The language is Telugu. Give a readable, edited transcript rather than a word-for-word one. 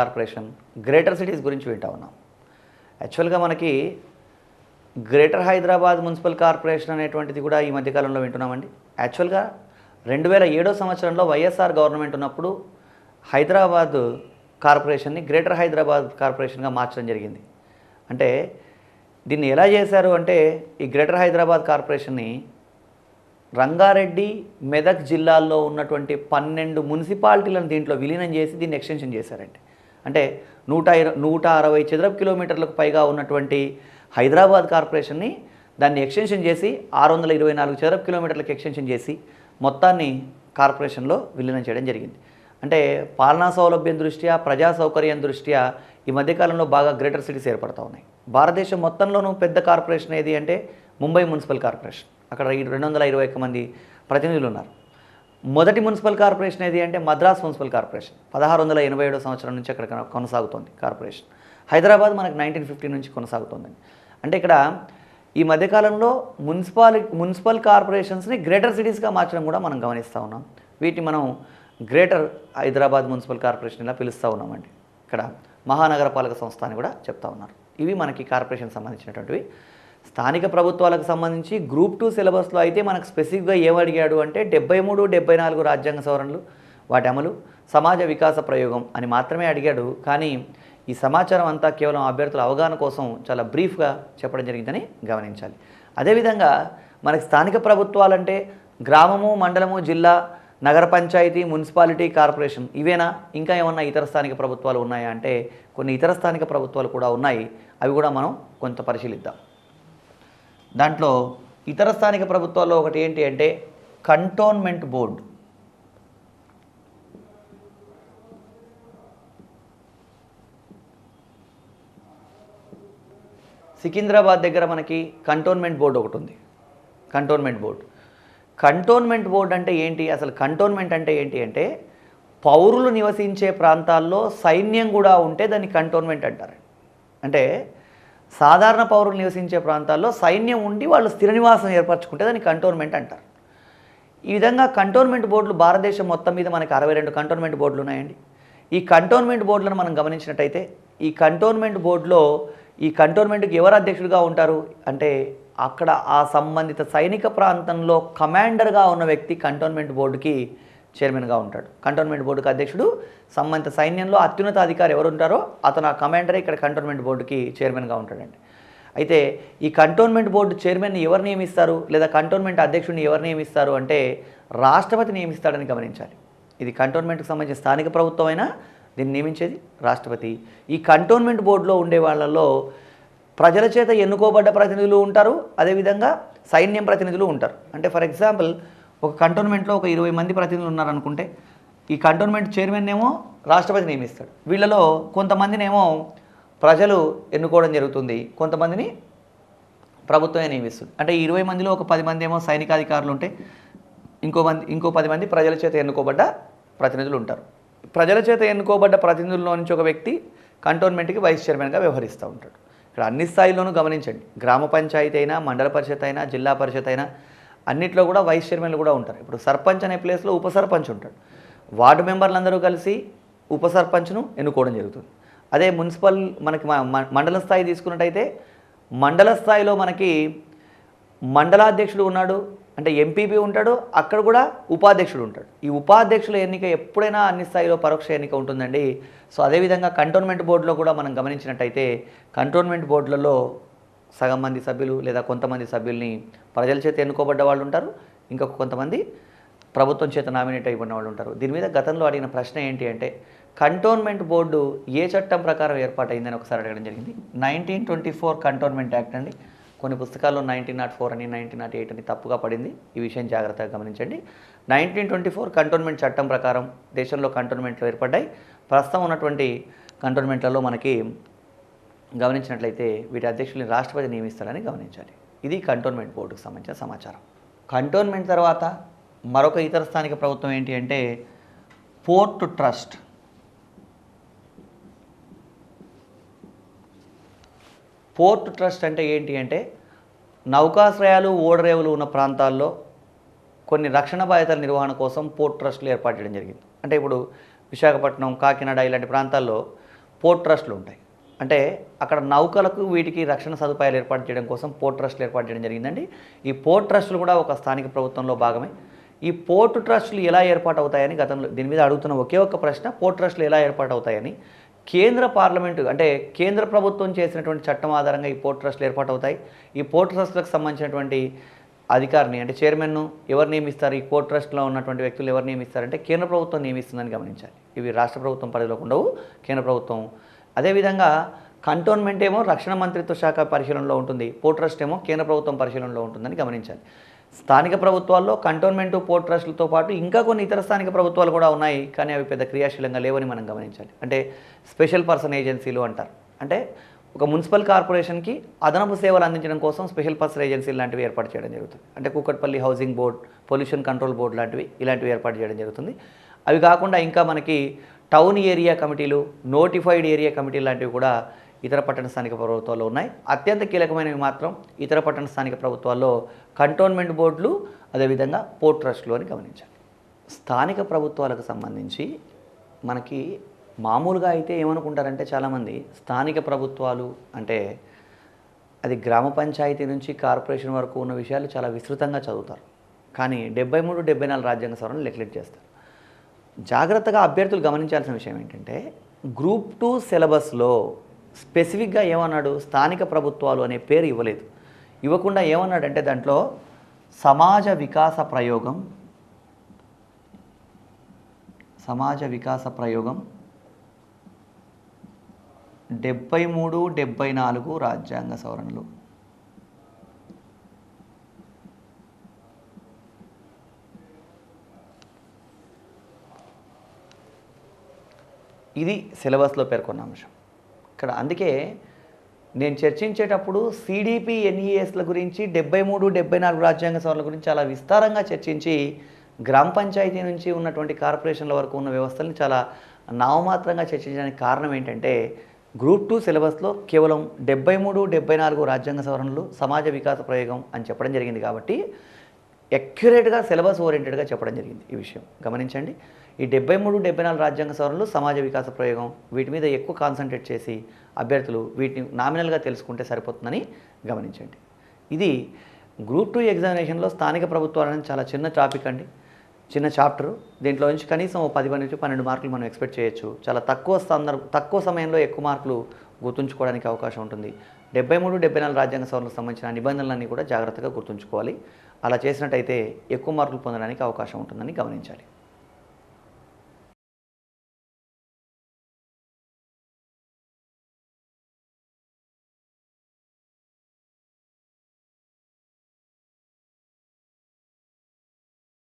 కార్పొరేషన్ గ్రేటర్ సిటీస్ గురించి వింటా ఉన్నాం. యాక్చువల్గా మనకి గ్రేటర్ హైదరాబాద్ మున్సిపల్ కార్పొరేషన్ అనేటువంటిది కూడా ఈ మధ్యకాలంలో వింటున్నామండి. యాక్చువల్గా 2007 సంవత్సరంలో వైఎస్ఆర్ గవర్నమెంట్ ఉన్నప్పుడు హైదరాబాద్ కార్పొరేషన్ని గ్రేటర్ హైదరాబాద్ కార్పొరేషన్గా మార్చడం జరిగింది. అంటే దీన్ని ఎలా చేశారు అంటే ఈ గ్రేటర్ హైదరాబాద్ కార్పొరేషన్ని రంగారెడ్డి, మెదక్ జిల్లాల్లో ఉన్నటువంటి 12 మున్సిపాలిటీలను దీంట్లో విలీనం చేసి దీన్ని ఎక్స్టెన్షన్ చేశారండి. అంటే 160 చదరపు కిలోమీటర్లకు పైగా ఉన్నటువంటి హైదరాబాద్ కార్పొరేషన్ని దాన్ని ఎక్స్టెన్షన్ చేసి 624 చదరపు కిలోమీటర్లకు ఎక్స్టెన్షన్ చేసి మొత్తాన్ని కార్పొరేషన్లో విలీనం చేయడం జరిగింది. అంటే పాలనా సౌలభ్యం దృష్ట్యా, ప్రజా సౌకర్యం దృష్ట్యా ఈ మధ్యకాలంలో బాగా గ్రేటర్ సిటీస్ ఏర్పడుతూ ఉన్నాయి. భారతదేశం మొత్తంలోనూ పెద్ద కార్పొరేషన్ ఏది అంటే ముంబై మున్సిపల్ కార్పొరేషన్. అక్కడ 221 మంది ప్రతినిధులు ఉన్నారు. మొదటి మున్సిపల్ కార్పొరేషన్ ఏది అంటే మద్రాస్ మున్సిపల్ కార్పొరేషన్ 1687 సంవత్సరం నుంచి అక్కడ కొనసాగుతోంది కార్పొరేషన్. హైదరాబాద్ మనకు 1950 నుంచి కొనసాగుతోందండి. అంటే ఇక్కడ ఈ మధ్యకాలంలో మున్సిపల్ కార్పొరేషన్స్ని గ్రేటర్ సిటీస్గా మార్చడం కూడా మనం గమనిస్తూ ఉన్నాం. వీటిని మనం గ్రేటర్ హైదరాబాద్ మున్సిపల్ కార్పొరేషన్ ఇలా పిలుస్తూ ఉన్నామండి. ఇక్కడ మహానగర పాలక సంస్థ అని కూడా చెప్తా ఉన్నారు. ఇవి మనకి కార్పొరేషన్ సంబంధించినటువంటివి. స్థానిక ప్రభుత్వాలకు సంబంధించి గ్రూప్ 2 సిలబస్లో అయితే మనకు స్పెసిఫిక్గా ఏమడిగాడు అంటే 73, 74 రాజ్యాంగ సవరణలు, వాటి అమలు, సమాజ వికాస ప్రయోగం అని మాత్రమే అడిగాడు. కానీ ఈ సమాచారం అంతా కేవలం అభ్యర్థుల అవగాహన కోసం చాలా బ్రీఫ్గా చెప్పడం జరిగిందని గమనించాలి. అదేవిధంగా మనకి స్థానిక ప్రభుత్వాలంటే గ్రామము, మండలము, జిల్లా, నగర పంచాయతీ, మున్సిపాలిటీ, కార్పొరేషన్ ఇవేనా? ఇంకా ఏమన్నా ఇతర స్థానిక ప్రభుత్వాలు ఉన్నాయా అంటే కొన్ని ఇతర స్థానిక ప్రభుత్వాలు కూడా ఉన్నాయి. అవి కూడా మనం కొంత పరిశీలిద్దాం. దాంట్లో ఇతర స్థానిక ప్రభుత్వాల్లో ఒకటి ఏంటి అంటే కంటోన్మెంట్ బోర్డు. సికింద్రాబాద్ దగ్గర మనకి కంటోన్మెంట్ బోర్డు ఒకటి ఉంది. కంటోన్మెంట్ బోర్డు అంటే ఏంటి? అసలు కంటోన్మెంట్ అంటే ఏంటి అంటే పౌరులు నివసించే ప్రాంతాల్లో సైన్యం కూడా ఉంటే దాన్ని కంటోన్మెంట్ అంటారు. అంటే సాధారణ పౌరులు నివసించే ప్రాంతాల్లో సైన్యం ఉండి వాళ్ళు స్థిర నివాసం ఏర్పరచుకుంటే దాన్ని కంటోన్మెంట్ అంటారు. ఈ విధంగా కంటోన్మెంట్ బోర్డులు భారతదేశం మొత్తం మీద మనకి 62 కంటోన్మెంట్ బోర్డులు ఉన్నాయండి. ఈ కంటోన్మెంట్ బోర్డులను మనం గమనించినట్టయితే ఈ కంటోన్మెంట్ బోర్డులో ఈ కంటోన్మెంట్కి ఎవరు అధ్యక్షుడిగా ఉంటారు అంటే అక్కడ ఆ సంబంధిత సైనిక ప్రాంతంలో కమాండర్గా ఉన్న వ్యక్తి కంటోన్మెంట్ బోర్డుకి చైర్మన్గా ఉంటాడు. కంటోన్మెంట్ బోర్డుకి అధ్యక్షుడు, సంబంధిత సైన్యంలో అత్యున్నత అధికారి ఎవరు ఉంటారో అతను ఆ కమాండరే ఇక్కడ కంటోన్మెంట్ బోర్డుకి చైర్మన్గా ఉంటాడండి. అయితే ఈ కంటోన్మెంట్ బోర్డు చైర్మన్ని ఎవరు నియమిస్తారు లేదా కంటోన్మెంట్ అధ్యక్షుడిని ఎవరు నియమిస్తారు అంటే రాష్ట్రపతి నియమిస్తాడని గమనించాలి. ఇది కంటోన్మెంట్కి సంబంధించిన స్థానిక ప్రభుత్వం అయినా దీన్ని నియమించేది రాష్ట్రపతి. ఈ కంటోన్మెంట్ బోర్డులో ఉండే వాళ్ళలో ప్రజల చేత ఎన్నుకోబడ్డ ప్రతినిధులు ఉంటారు, అదేవిధంగా సైన్యం ప్రతినిధులు ఉంటారు. అంటే ఫర్ ఎగ్జాంపుల్ ఒక కంటోన్మెంట్లో ఒక 20 మంది ప్రతినిధులు ఉన్నారనుకుంటే ఈ కంటోన్మెంట్ చైర్మన్ ఏమో రాష్ట్రపతి నియమిస్తాడు. వీళ్ళలో కొంతమందినేమో ప్రజలు ఎన్నుకోవడం జరుగుతుంది, కొంతమందిని ప్రభుత్వమే నియమిస్తుంది. అంటే 20 మందిలో ఒక 10 మంది ఏమో సైనికాధికారులు ఉంటే ఇంకో 10 మంది ప్రజల చేత ఎన్నుకోబడ్డ ప్రతినిధులు ఉంటారు. ప్రజల చేత ఎన్నుకోబడ్డ ప్రతినిధుల్లో నుంచి ఒక వ్యక్తి కంటోన్మెంట్కి వైస్ చైర్మన్గా వ్యవహరిస్తూ ఉంటాడు. ఇక్కడ అన్ని స్థాయిల్లోనూ గమనించండి, గ్రామ పంచాయతీ అయినా, మండల పరిషత్ అయినా, జిల్లా పరిషత్ అయినా అన్నిట్లో కూడా వైస్ చైర్మన్లు కూడా ఉంటారు. ఇప్పుడు సర్పంచ్ అనే ప్లేస్లో ఉప సర్పంచ్ ఉంటాడు. వార్డు మెంబర్లందరూ కలిసి ఉప సర్పంచ్ను ఎన్నుకోవడం జరుగుతుంది. అదే మున్సిపల్ మనకి మండల స్థాయి తీసుకున్నట్టయితే మండల స్థాయిలో మనకి మండలాధ్యక్షుడు ఉన్నాడు, అంటే ఎంపీపీ ఉంటాడు, అక్కడ కూడా ఉపాధ్యక్షుడు ఉంటాడు. ఈ ఉపాధ్యక్షుల ఎన్నిక ఎప్పుడైనా అన్ని స్థాయిలో పరోక్ష ఎన్నిక ఉంటుందండి. సో అదేవిధంగా కంటోన్మెంట్ బోర్డులో కూడా మనం గమనించినట్టయితే కంటోన్మెంట్ బోర్డులలో సగం మంది సభ్యులు లేదా కొంతమంది సభ్యుల్ని ప్రజల చేత ఎన్నుకోబడ్డ వాళ్ళు ఉంటారు, ఇంకొక కొంతమంది ప్రభుత్వం చేత నామినేట్ అయిపోయిన వాళ్ళు ఉంటారు. దీని మీద గతంలో అడిగిన ప్రశ్న ఏంటి అంటే కంటోన్మెంట్ బోర్డు ఏ చట్టం ప్రకారం ఏర్పాటైందని ఒకసారి అడగడం జరిగింది. 1924 కంటోన్మెంట్ యాక్ట్ అండి. కొన్ని పుస్తకాల్లో 1904 అని 1908 అని తప్పుగా పడింది. ఈ విషయం జాగ్రత్తగా గమనించండి. 1924 కంటోన్మెంట్ చట్టం ప్రకారం దేశంలో కంటోన్మెంట్లు ఏర్పడ్డాయి. ప్రస్తుతం ఉన్నటువంటి కంటోన్మెంట్లలో మనకి గమనించినట్లయితే వీటి అధ్యక్షుల్ని రాష్ట్రపతి నియమిస్తాడని గమనించాలి. ఇది కంటోన్మెంట్ బోర్డుకు సంబంధించిన సమాచారం. కంటోన్మెంట్ తర్వాత మరొక ఇతర స్థానిక ప్రభుత్వం ఏంటి అంటే పోర్ట్ ట్రస్ట్. పోర్ట్ ట్రస్ట్ అంటే ఏంటి అంటే నౌకాశ్రయాలు, ఓడరేవులు ఉన్న ప్రాంతాల్లో కొన్ని రక్షణ బాధ్యతల నిర్వహణ కోసం పోర్ట్ ట్రస్టులు ఏర్పాటు చేయడం జరిగింది. అంటే ఇప్పుడు విశాఖపట్నం, కాకినాడ ఇలాంటి ప్రాంతాల్లో పోర్ట్ ట్రస్టులు ఉంటాయి. అంటే అక్కడ నౌకలకు వీటికి రక్షణ సదుపాయాలు ఏర్పాటు చేయడం కోసం పోర్ట్ ట్రస్టులు ఏర్పాటు చేయడం జరిగిందండి. ఈ పోర్ట్ ట్రస్టులు కూడా ఒక స్థానిక ప్రభుత్వంలో భాగమే. ఈ పోర్టు ట్రస్టులు ఎలా ఏర్పాటు అవుతాయని గతంలో దీని మీద అడుగుతున్న ఒకే ఒక్క ప్రశ్న, పోర్ట్ ట్రస్టులు ఎలా ఏర్పాటు అవుతాయని. కేంద్ర పార్లమెంటు అంటే కేంద్ర ప్రభుత్వం చేసినటువంటి చట్టం ఆధారంగా ఈ పోర్ట్ ట్రస్టులు ఏర్పాటు అవుతాయి. ఈ పోర్ట్ ట్రస్టులకు సంబంధించినటువంటి అధికారిని అంటే చైర్మన్ను ఎవరు నియమిస్తారు, ఈ పోర్ట్ ట్రస్ట్లో ఉన్నటువంటి వ్యక్తులు ఎవరు నియమిస్తారంటే కేంద్ర ప్రభుత్వం నియమిస్తుందని గమనించాలి. ఇవి రాష్ట్ర ప్రభుత్వం పరిధిలోకి ఉండవు, కేంద్ర ప్రభుత్వం. అదేవిధంగా కంటోన్మెంట్ ఏమో రక్షణ మంత్రిత్వ శాఖ పరిశీలనలో ఉంటుంది, పోర్ట్ ట్రస్ట్ ఏమో కేంద్ర ప్రభుత్వం పరిశీలనలో ఉంటుందని గమనించాలి. స్థానిక ప్రభుత్వాల్లో కంటోన్మెంట్ పోర్ట్ ట్రస్టులతో పాటు ఇంకా కొన్ని ఇతర స్థానిక ప్రభుత్వాలు కూడా ఉన్నాయి, కానీ అవి పెద్ద క్రియాశీలంగా లేవని మనం గమనించాలి. అంటే స్పెషల్ పర్సన్ ఏజెన్సీలు అంటారు. అంటే ఒక మున్సిపల్ కార్పొరేషన్కి అదనపు సేవలు అందించడం కోసం స్పెషల్ పర్సన్ ఏజెన్సీలు లాంటివి ఏర్పాటు చేయడం జరుగుతుంది. అంటే Kukatpally housing board, pollution control board లాంటివి ఇలాంటివి ఏర్పాటు చేయడం జరుగుతుంది. అవి కాకుండా ఇంకా మనకి టౌన్ ఏరియా కమిటీలు, నోటిఫైడ్ ఏరియా కమిటీలు లాంటివి కూడా ఇతర పట్టణ స్థానిక ప్రభుత్వాల్లో ఉన్నాయి. అత్యంత కీలకమైనవి మాత్రం ఇతర పట్టణ స్థానిక ప్రభుత్వాల్లో కంటోన్మెంట్ బోర్డులు, అదేవిధంగా పోర్ట్ ట్రస్టులు అని గమనించాలి. స్థానిక ప్రభుత్వాలకు సంబంధించి మనకి మామూలుగా అయితే ఏమనుకుంటారంటే చాలామంది స్థానిక ప్రభుత్వాలు అంటే అది గ్రామ పంచాయతీ నుంచి కార్పొరేషన్ వరకు ఉన్న విషయాలు చాలా విస్తృతంగా చదువుతారు. కానీ 73, 74 రాజ్యాంగ సవరణలు నెగ్లెక్ట్ చేస్తారు. జాగ్రత్తగా అభ్యర్థులు గమనించాల్సిన విషయం ఏంటంటే గ్రూప్ 2 సిలబస్లో స్పెసిఫిక్గా ఏమన్నాడు, స్థానిక ప్రభుత్వాలు అనే పేరు ఇవ్వలేదు. ఇవ్వకుండా ఏమన్నాడంటే దాంట్లో సమాజ వికాస ప్రయోగం 73, 74 రాజ్యాంగ సవరణలు. ఇది సిలబస్లో పేర్కొన్న అంశం. ఇక్కడ అందుకే నేను చర్చించేటప్పుడు సిడిపి ఎన్ఈఎస్ల గురించి 73, 74 రాజ్యాంగ సవరణల గురించి చాలా విస్తారంగా చర్చించి గ్రామ పంచాయతీ నుంచి ఉన్నటువంటి కార్పొరేషన్ల వరకు ఉన్న వ్యవస్థల్ని చాలా నామమాత్రంగా చర్చించడానికి కారణం ఏంటంటే గ్రూప్ 2 సిలబస్లో కేవలం 73, 74 రాజ్యాంగ సవరణలు సమాజ వికాస ప్రయోగం అని చెప్పడం జరిగింది. కాబట్టి అక్యురేట్గా సిలబస్ ఓరియంటెడ్గా చెప్పడం జరిగింది. ఈ విషయం గమనించండి. ఈ 73, 74 రాజ్యాంగ సవరణలు సమాజ వికాస ప్రయోగం వీటి మీద ఎక్కువ కాన్సన్ట్రేట్ చేసి అభ్యర్థులు వీటిని నామినల్గా తెలుసుకుంటే సరిపోతుందని గమనించండి. ఇది గ్రూప్ 2 ఎగ్జామినేషన్లో స్థానిక ప్రభుత్వాలని చాలా చిన్న టాపిక్ అండి, చిన్న చాప్టరు. దీంట్లో నుంచి కనీసం 10 నుంచి 12 మార్కులు మనం ఎక్స్పెక్ట్ చేయొచ్చు. చాలా తక్కువ సమయంలో ఎక్కువ మార్కులు గుర్తుంచుకోవడానికి అవకాశం ఉంటుంది. 73, 74 రాజ్యాంగ సవరణలకు సంబంధించిన నిబంధనలన్నీ కూడా జాగ్రత్తగా గుర్తుంచుకోవాలి. అలా చేసినట్టయితే ఎక్కువ మార్కులు పొందడానికి అవకాశం ఉంటుందని గమనించాలి.